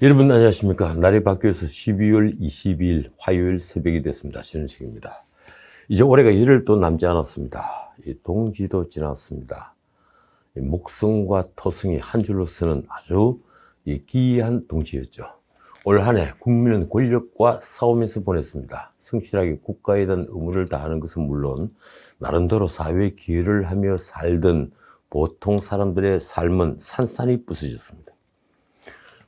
여러분 안녕하십니까. 날이 바뀌어서 12월 22일 화요일 새벽이 됐습니다. 신은식입니다. 이제 올해가 열흘도 남지 않았습니다. 동지도 지났습니다. 목성과 토성이 한 줄로 서는 아주 기이한 동지였죠. 올 한 해 국민은 권력과 싸우면서 보냈습니다. 성실하게 국가에 대한 의무를 다하는 것은 물론 나름대로 사회에 기여를 하며 살던 보통 사람들의 삶은 산산이 부서졌습니다.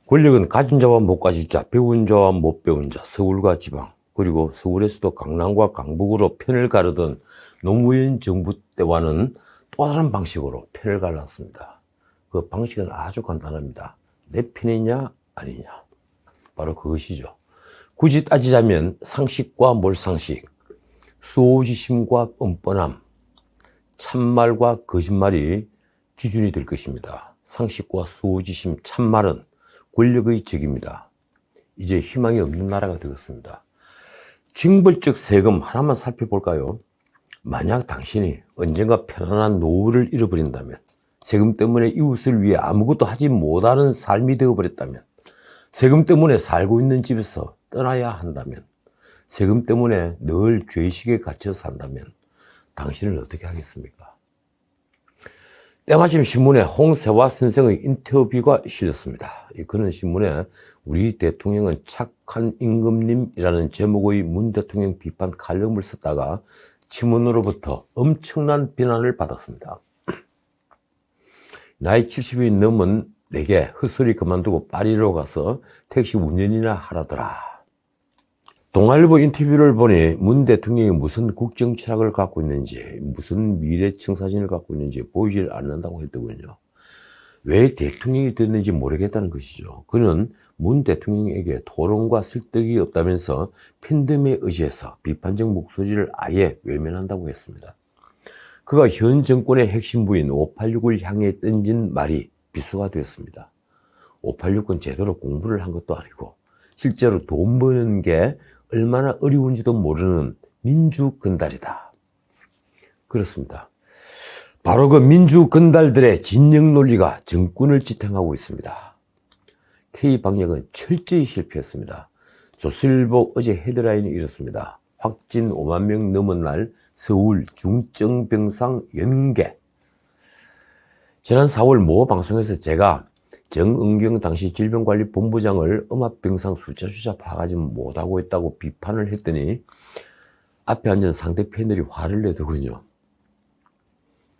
권력은 가진 자와 못 가진 자, 배운 자와 못 배운 자, 서울과 지방, 그리고 서울에서도 강남과 강북으로 편을 가르던 노무현 정부 때와는 또 다른 방식으로 편을 갈랐습니다. 그 방식은 아주 간단합니다. 내 편이냐 아니냐, 바로 그것이죠. 굳이 따지자면 상식과 몰상식, 수호지심과 뻔뻔함, 참말과 거짓말이 기준이 될 것입니다. 상식과 수호지심, 참말은 권력의 적입니다. 이제 희망이 없는 나라가 되었습니다. 징벌적 세금 하나만 살펴볼까요? 만약 당신이 언젠가 편안한 노후를 잃어버린다면, 세금 때문에 이웃을 위해 아무것도 하지 못하는 삶이 되어버렸다면, 세금 때문에 살고 있는 집에서 떠나야 한다면, 세금 때문에 늘 죄의식에 갇혀 산다면 당신은 어떻게 하겠습니까? 때마침 신문에 홍세화 선생의 인터뷰가 실렸습니다. 그런 신문에 우리 대통령은 착한 임금님이라는 제목의 문 대통령 비판 칼럼을 썼다가 친문으로부터 엄청난 비난을 받았습니다. 나이 70이 넘은 내게 헛소리 그만두고 파리로 가서 택시 운전이나 하라더라. 동아일보 인터뷰를 보니 문 대통령이 무슨 국정 철학을 갖고 있는지, 무슨 미래 청사진을 갖고 있는지 보이질 않는다고 했더군요. 왜 대통령이 됐는지 모르겠다는 것이죠. 그는 문 대통령에게 토론과 설득이 없다면서 팬덤에 의지해서 비판적 목소리를 아예 외면한다고 했습니다. 그가 현 정권의 핵심 부인 586을 향해 던진 말이 비수가 되었습니다. 586은 제대로 공부를 한 것도 아니고 실제로 돈 버는 게 얼마나 어려운지도 모르는 민주건달이다. 그렇습니다. 바로 그 민주건달들의 진영 논리가 정권을 지탱하고 있습니다. K방역은 철저히 실패했습니다. 조선일보 어제 헤드라인이 이렇습니다. 확진 5만 명 넘은 날 서울 중증병상 연계. 지난 4월 모 방송에서 제가 정은경 당시 질병관리본부장을 음압병상 숫자조차 파악하지 못하고 있다고 비판을 했더니 앞에 앉은 상대 패널이 화를 내더군요.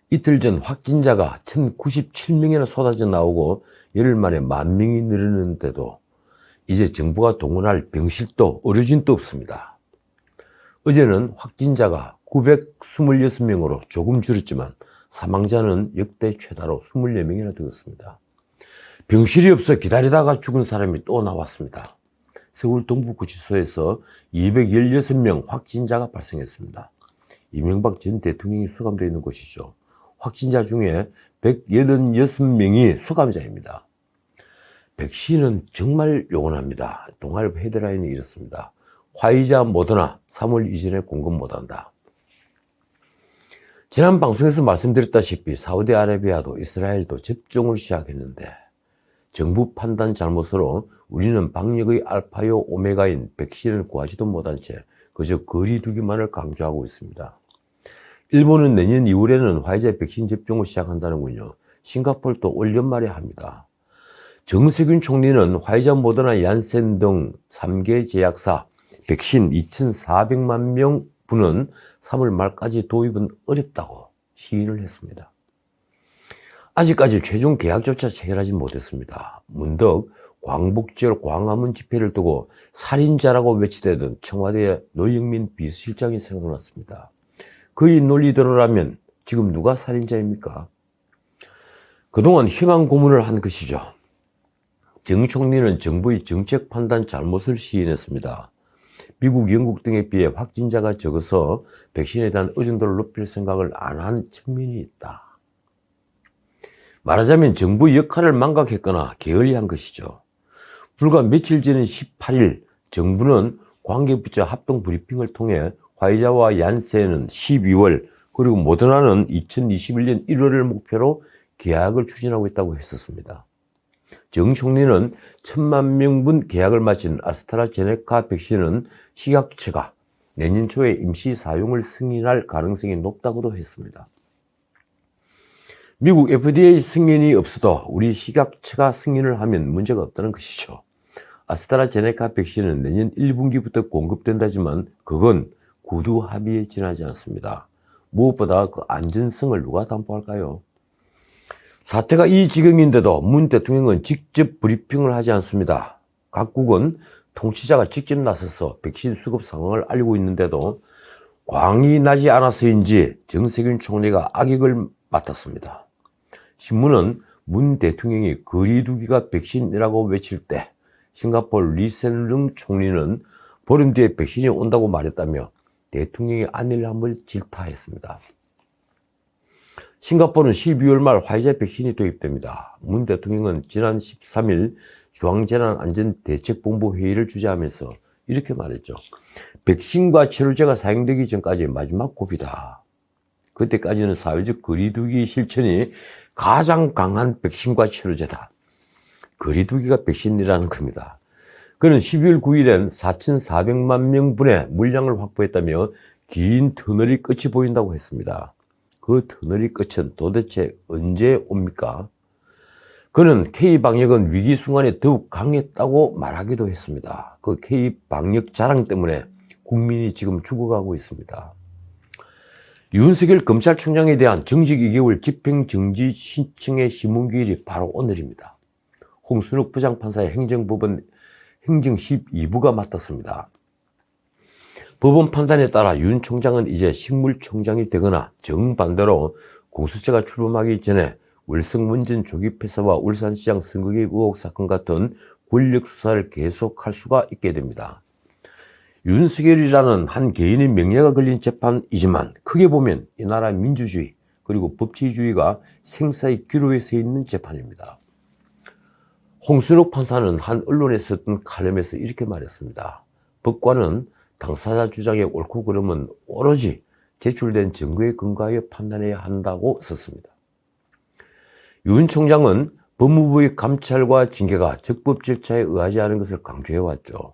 이틀 전 확진자가 1097명이나 쏟아져 나오고 열흘 만에 10,000명이 늘었는데도 이제 정부가 동원할 병실도 의료진도 없습니다. 어제는 확진자가 926명으로 조금 줄었지만 사망자는 역대 최다로 24명이나 되었습니다. 병실이 없어 기다리다가 죽은 사람이 또 나왔습니다. 서울 동부구치소에서 216명 확진자가 발생했습니다. 이명박 전 대통령이 수감되어 있는 곳이죠. 확진자 중에 186명이 수감자입니다. 백신은 정말 요원합니다. 동아일보 헤드라인이 이렇습니다. 화이자 모더나 3월 이전에 공급 못한다. 지난 방송에서 말씀드렸다시피 사우디아라비아도 이스라엘도 접종을 시작했는데 정부 판단 잘못으로 우리는 방역의 알파요 오메가인 백신을 구하지도 못한 채 그저 거리두기만을 강조하고 있습니다. 일본은 내년 2월에는 화이자 백신 접종을 시작한다는군요. 싱가포르도 올 연말에 합니다. 정세균 총리는 화이자 모더나 얀센 등 3개 제약사 백신 2,400만 명 분은 3월 말까지 도입은 어렵다고 시인을 했습니다. 아직까지 최종 계약조차 체결하지 못했습니다. 문득 광복절 광화문 집회를 두고 살인자라고 외치대던 청와대 노영민 비서실장이 생각났습니다. 그의 논리대로라면 지금 누가 살인자입니까? 그동안 희망 고문을 한 것이죠. 정 총리는 정부의 정책 판단 잘못을 시인했습니다. 미국, 영국 등에 비해 확진자가 적어서 백신에 대한 의존도를 높일 생각을 안 한 측면이 있다. 말하자면 정부의 역할을 망각했거나 게을리한 것이죠. 불과 며칠 전인 18일 정부는 관계부처 합동 브리핑을 통해 화이자와 얀센은 12월 그리고 모더나는 2021년 1월을 목표로 계약을 추진하고 있다고 했었습니다. 정 총리는 1,000만 명분 계약을 마친 아스트라제네카 백신은 식약처가 내년 초에 임시 사용을 승인할 가능성이 높다고도 했습니다. 미국 FDA 승인이 없어도 우리 식약처가 승인을 하면 문제가 없다는 것이죠. 아스트라제네카 백신은 내년 1분기부터 공급된다지만 그건 구두 합의에 지나지 않습니다. 무엇보다 그 안전성을 누가 담보할까요? 사태가 이 지경인데도 문 대통령은 직접 브리핑을 하지 않습니다. 각국은 통치자가 직접 나서서 백신 수급 상황을 알리고 있는데도 광이 나지 않아서인지 정세균 총리가 악역을 맡았습니다. 신문은 문 대통령이 거리두기가 백신이라고 외칠 때 싱가포르 리센룽 총리는 보름 뒤에 백신이 온다고 말했다며 대통령의 안일함을 질타했습니다. 싱가포르는 12월 말 화이자 백신이 도입됩니다. 문 대통령은 지난 13일 중앙재난안전대책본부 회의를 주재하면서 이렇게 말했죠. 백신과 치료제가 사용되기 전까지 마지막 고비다. 그때까지는 사회적 거리두기 실천이 가장 강한 백신과 치료제다. 거리두기가 백신이라는 겁니다. 그는 12월 9일엔 4,400만 명분의 물량을 확보했다며 긴 터널이 끝이 보인다고 했습니다. 그 터널이 끝은 도대체 언제 옵니까? 그는 K방역은 위기 순간에 더욱 강했다고 말하기도 했습니다. 그 K방역 자랑 때문에 국민이 지금 죽어가고 있습니다. 윤석열 검찰총장에 대한 정직 2개월 집행정지 신청의 심문기일이 바로 오늘입니다. 홍순욱 부장판사의 행정법원 행정 12부가 맡았습니다. 법원 판단에 따라 윤 총장은 이제 식물총장이 되거나 정반대로 공수처가 출범하기 전에 월성원전 조기 폐쇄와 울산시장 선거 개입 의혹 사건 같은 권력 수사를 계속할 수가 있게 됩니다. 윤석열이라는 한 개인의 명예가 걸린 재판이지만 크게 보면 이 나라의 민주주의 그리고 법치주의가 생사의 기로에 서 있는 재판입니다. 홍순욱 판사는 한 언론에 썼던 칼럼에서 이렇게 말했습니다. 법관은 당사자 주장에 옳고 그름은 오로지 제출된 증거에 근거하여 판단해야 한다고 썼습니다. 윤 총장은 법무부의 감찰과 징계가 적법 절차에 의하지 않은 것을 강조해왔죠.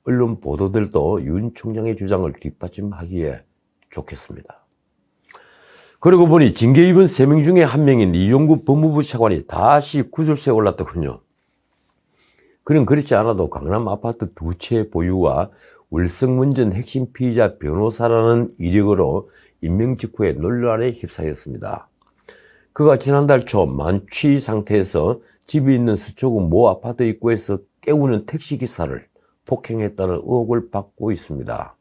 언론 보도들도 윤 총장의 주장을 뒷받침하기에 좋겠습니다. 그러고 보니 징계 입은 3명 중에 1명인 이용구 법무부 차관이 다시 구설수에 올랐더군요. 그는 그렇지 않아도 강남 아파트 2채 보유와 월성원전 핵심 피의자 변호사라는 이력으로 임명 직후에 논란에 휩싸였습니다. 그가 지난달 초 만취 상태에서 집이 있는 서초구 모 아파트 입구에서 깨우는 택시기사를 폭행했다는 의혹을 받고 있습니다.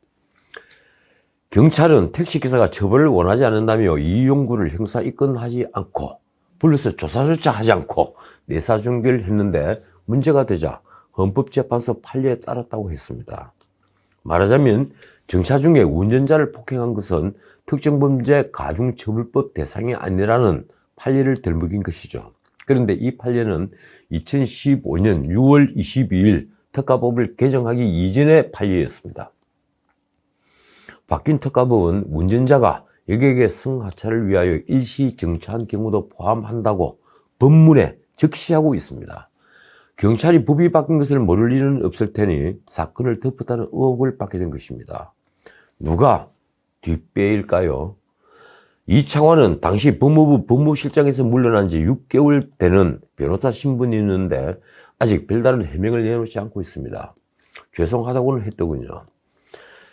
경찰은 택시기사가 처벌을 원하지 않는다며 이용구를 형사 입건하지 않고 불러서 조사조차 하지 않고 내사종결했는데 문제가 되자 헌법재판소 판례에 따랐다고 했습니다. 말하자면 정차 중에 운전자를 폭행한 것은 특정범죄 가중처벌법 대상이 아니라는 판례를 덜먹인 것이죠. 그런데 이 판례는 2015년 6월 22일 특가법을 개정하기 이전의 판례였습니다. 바뀐 특가법은 운전자가 여객의 성하차를 위하여 일시 정차한 경우도 포함한다고 법문에 적시하고 있습니다. 경찰이 법이 바뀐 것을 모를 일은 없을 테니 사건을 덮었다는 의혹을 받게 된 것입니다. 누가 뒷배일까요? 이 차관은 당시 법무부 법무실장에서 물러난 지 6개월 되는 변호사 신분이 있는데 아직 별다른 해명을 내놓지 않고 있습니다. 죄송하다고는 했더군요.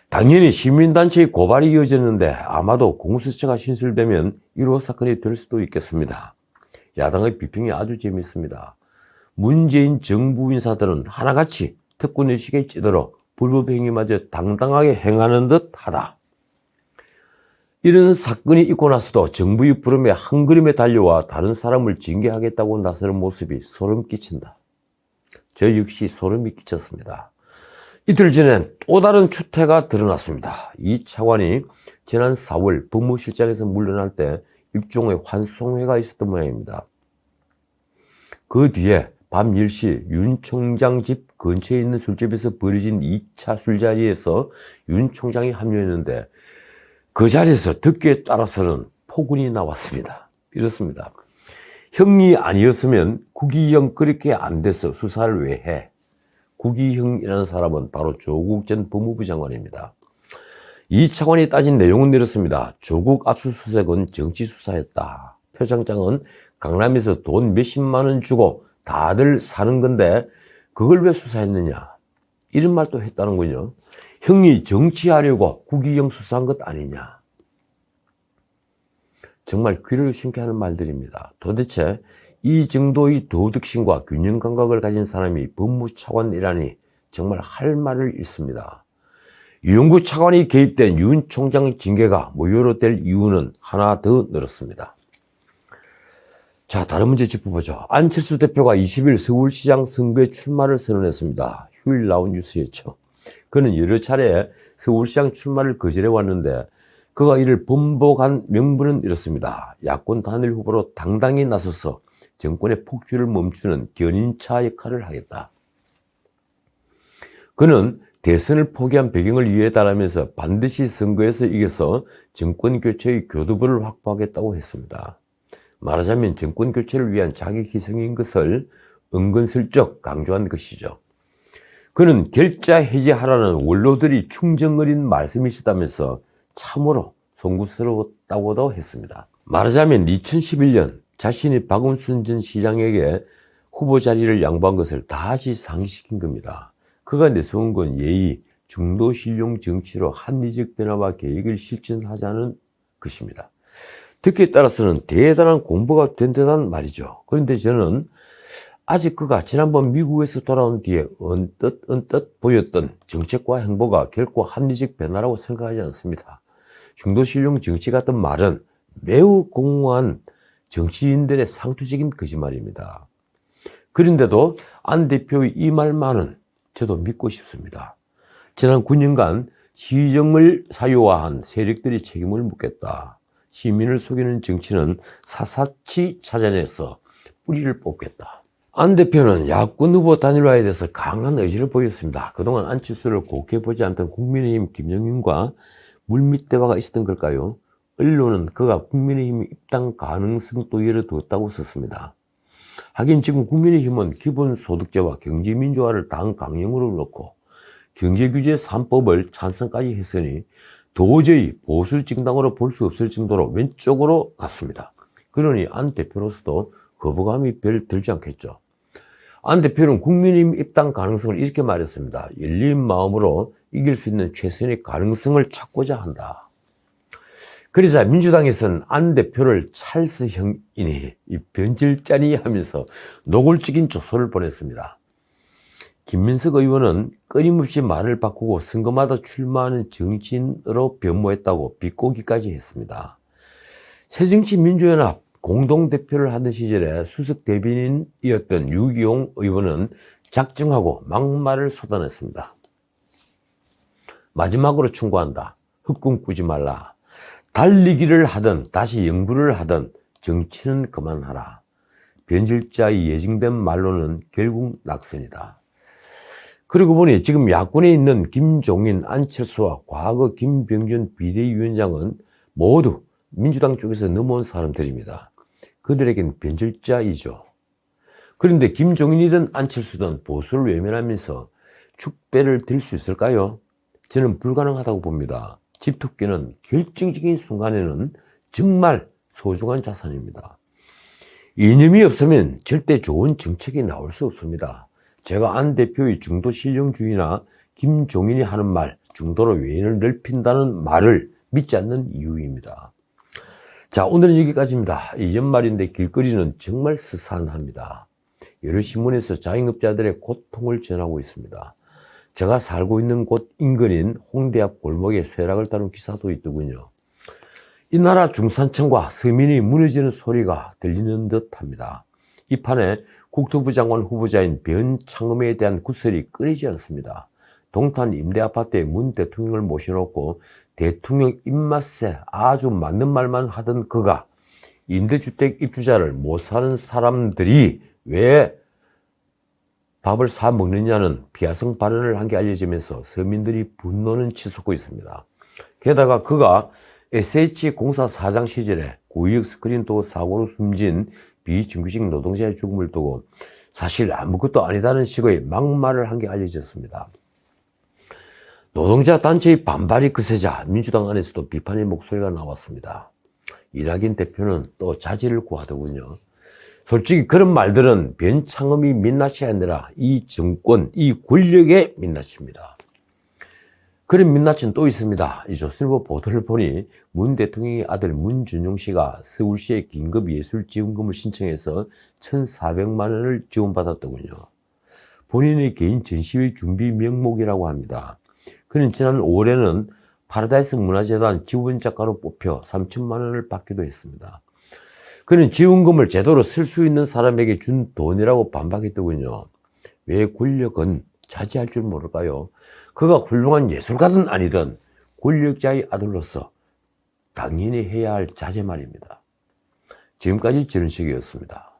당연히 시민단체의 고발이 이어졌는데 아마도 공수처가 신설되면 1호 사건이 될 수도 있겠습니다. 야당의 비평이 아주 재미있습니다. 문재인 정부 인사들은 하나같이 특권의식에 찌들어 불법행위마저 당당하게 행하는 듯 하다. 이런 사건이 있고 나서도 정부의 부름에 한 걸음에 달려와 다른 사람을 징계하겠다고 나서는 모습이 소름 끼친다. 저 역시 소름이 끼쳤습니다. 이틀 전엔 또 다른 추태가 드러났습니다. 이 차관이 지난 4월 법무실장에서 물러날 때 일종의 환송회가 있었던 모양입니다. 그 뒤에 밤 10시 윤 총장 집 근처에 있는 술집에서 벌어진 2차 술자리에서 윤 총장이 합류했는데 그 자리에서 듣기에 따라서는 폭언이 나왔습니다. 이렇습니다. 형이 아니었으면 구기형 그렇게 안 돼서 수사를 왜 해? 구기형이라는 사람은 바로 조국 전 법무부 장관입니다. 이 차관이 따진 내용은 이렇습니다. 조국 압수수색은 정치수사였다. 표창장은 강남에서 돈 몇십만 원 주고 다들 사는 건데 그걸 왜 수사했느냐. 이런 말도 했다는군요. 형이 정치하려고 구기형 수사한 것 아니냐. 정말 귀를 심게 하는 말들입니다. 도대체 이 정도의 도덕심과 균형 감각을 가진 사람이 법무차관이라니 정말 할 말을 잃습니다. 유영구 차관이 개입된 윤 총장 징계가 무효로 될 이유는 하나 더 늘었습니다. 자, 다른 문제 짚어보죠. 안철수 대표가 20일 서울시장 선거에 출마를 선언했습니다. 휴일 나온 뉴스였죠. 그는 여러 차례 서울시장 출마를 거절해 왔는데 그가 이를 번복한 명분은 이렇습니다. 야권 단일 후보로 당당히 나서서 정권의 폭주를 멈추는 견인차 역할을 하겠다. 그는 대선을 포기한 배경을 이해해달라면서 반드시 선거에서 이겨서 정권 교체의 교두보를 확보하겠다고 했습니다. 말하자면 정권 교체를 위한 자기 희생인 것을 은근슬쩍 강조한 것이죠. 그는 결자 해제하라는 원로들이 충정어린 말씀이시다면서 참으로 송구스러웠다고도 했습니다. 말하자면 2011년 자신이 박원순 전 시장에게 후보 자리를 양보한 것을 다시 상기시킨 겁니다. 그가 내세운 건 예의, 중도신용 정치로 합리적 변화와 계획을 실천하자는 것입니다. 듣기에 따라서는 대단한 공부가 된 듯한 말이죠. 그런데 저는 아직 그가 지난번 미국에서 돌아온 뒤에 언뜻 보였던 정책과 행보가 결코 합리적 변화라고 생각하지 않습니다. 중도신용 정치 같은 말은 매우 공허한 정치인들의 상투적인 거짓말입니다. 그런데도 안 대표의 이 말만은 저도 믿고 싶습니다. 지난 9년간 시정을 사유화한 세력들이 책임을 묻겠다. 시민을 속이는 정치는 사사치 찾아내서 뿌리를 뽑겠다. 안 대표는 야권 후보 단일화에 대해서 강한 의지를 보였습니다. 그동안 안철수를 곱게 보지 않던 국민의힘 김영윤과 물밑 대화가 있었던 걸까요? 언론은 그가 국민의힘 입당 가능성도 열어두었다고 썼습니다. 하긴 지금 국민의힘은 기본소득제와 경제민주화를 당 강령으로 놓고 경제규제 3법을 찬성까지 했으니 도저히 보수정당으로 볼 수 없을 정도로 왼쪽으로 갔습니다. 그러니 안 대표로서도 거부감이 별 들지 않겠죠. 안 대표는 국민의힘 입당 가능성을 이렇게 말했습니다. 열린 마음으로 이길 수 있는 최선의 가능성을 찾고자 한다. 그러자 민주당에서는 안 대표를 찰스형이니 이 변질자니 하면서 노골적인 조소를 보냈습니다. 김민석 의원은 끊임없이 말을 바꾸고 선거마다 출마하는 정치인으로 변모했다고 비꼬기까지 했습니다. 새정치민주연합 공동대표를 하던 시절에 수석 대변인이었던 유기용 의원은 작정하고 막말을 쏟아냈습니다. 마지막으로 충고한다. 흑꿈 꾸지 말라. 달리기를 하든 다시 연구를 하든 정치는 그만하라. 변질자의 예정된 말로는 결국 낙선이다. 그러고 보니 지금 야권에 있는 김종인, 안철수와 과거 김병준 비대위원장은 모두 민주당 쪽에서 넘어온 사람들입니다. 그들에겐 변질자이죠. 그런데 김종인이든 안철수든 보수를 외면하면서 축배를 들 수 있을까요? 저는 불가능하다고 봅니다. 집토끼는 결정적인 순간에는 정말 소중한 자산입니다. 이념이 없으면 절대 좋은 정책이 나올 수 없습니다. 제가 안 대표의 중도 신령주의나 김종인이 하는 말, 중도로 외연을 넓힌다는 말을 믿지 않는 이유입니다. 자, 오늘은 여기까지입니다. 이 연말인데 길거리는 정말 스산합니다. 여러 신문에서 자영업자들의 고통을 전하고 있습니다. 제가 살고 있는 곳 인근인 홍대 앞 골목에 쇠락을 다룬 기사도 있더군요. 이 나라 중산층과 서민이 무너지는 소리가 들리는 듯합니다. 이 판에 국토부 장관 후보자인 변창흠에 대한 구설이 끊이지 않습니다. 동탄 임대아파트에 문 대통령을 모셔놓고 대통령 입맛에 아주 맞는 말만 하던 그가 임대주택 입주자를 못 사는 사람들이 왜 밥을 사 먹느냐는 비하성 발언을 한 게 알려지면서 서민들이 분노는 치솟고 있습니다. 게다가 그가 SH공사 사장 시절에 구역 스크린도 사고로 숨진 비정규직 노동자의 죽음을 두고 사실 아무것도 아니다는 식의 막말을 한 게 알려졌습니다. 노동자 단체의 반발이 거세자 민주당 안에서도 비판의 목소리가 나왔습니다. 이낙연 대표는 또 자제를 구하더군요. 솔직히 그런 말들은 변창흠이 민낯이 아니라 이 정권, 이 권력의 민낯입니다. 그런 민낯은 또 있습니다. 이 조선일보 보도를 보니 문 대통령의 아들 문준용 씨가 서울시에 긴급예술지원금을 신청해서 1,400만 원을 지원받았더군요. 본인의 개인 전시회 준비 명목이라고 합니다. 그는 지난 5월에는 파라다이스 문화재단 지원작가로 뽑혀 3천만 원을 받기도 했습니다. 그는 지원금을 제대로 쓸 수 있는 사람에게 준 돈이라고 반박했더군요. 왜 권력은 자제할 줄 모를까요? 그가 훌륭한 예술가든 아니든 권력자의 아들로서 당연히 해야 할 자제 말입니다. 지금까지 전은식이었습니다.